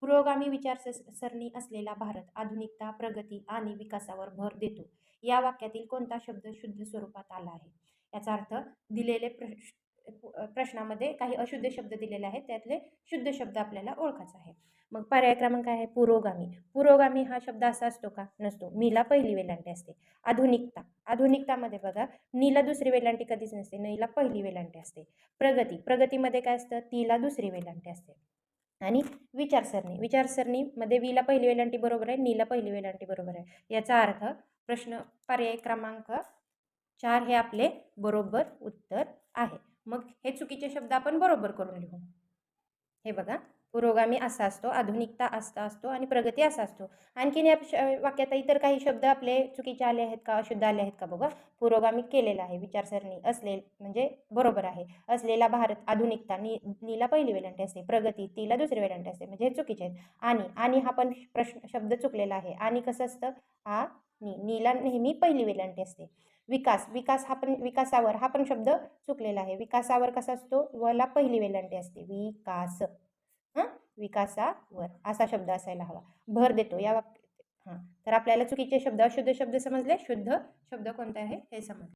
पुरोगामी विचारसरणी असलेला भारत आधुनिकता, प्रगती आणि विकासावर भर देतो. या वाक्यातील कोणता शब्द शुद्ध स्वरूपात आला आहे? याचा अर्थ दिलेले प्रश्नामध्ये काही अशुद्ध शब्द दिलेले आहेत, त्यातले शुद्ध शब्द आपल्याला ओळखायचा आहे. मग पर्याय क्रमांक आहे पुरोगामी. पुरोगामी हा शब्द असा असतो का? नसतो. मीला पहिली वेलांटी असते. आधुनिकता, आधुनिकतामध्ये बघा नीला दुसरी वेलांटी कधीच नसते, नीला पहिली वेलांटी असते. प्रगती, प्रगतीमध्ये काय असतं? तीला दुसरी वेलांटी असते. आणि विचारसरणी, विचारसरणीमध्ये वीला पहिली वेलांटी बरोबर आहे, नीला पहिली वेलांटी बरोबर आहे. याचा अर्थ पर्याय क्रमांक 4 हे आपले बरोबर उत्तर आहे. मग हे चुकीचे शब्द आपण बरोबर करून लिहू. हे बघा, पुरोगामी असा असतो, आधुनिकता असा असतो आणि प्रगती असा असतो. आणखीन या वाक्यात इतर काही शब्द आपले चुकीचे आले आहेत का, अशुद्ध आले आहेत का बघा. पुरोगामी केलेला आहे, विचारसरणी म्हणजे बरोबर आहे. असलेला भारत, आधुनिकता, नीला पहिली वेलांटी असते, प्रगती तीला दुसरी वेलांटी असते, म्हणजे हे चुकीचे आहेत. आणि हा पण शब्द चुकलेला आहे. आणि कसं असतं? नीला नेहमी पहिली वेलांटी असते. विकास विकासावर हा पण शब्द चुकलेला आहे. विकासावर कसा असतो? वला पहिली वेलांटी असते. विकास, विकासावर असा शब्द असायला हवा. भर देतो या तर आपल्याला चुकीचे शब्द, अशुद्ध शब्द समजले, शुद्ध शब्द कोणता आहे हे समजले.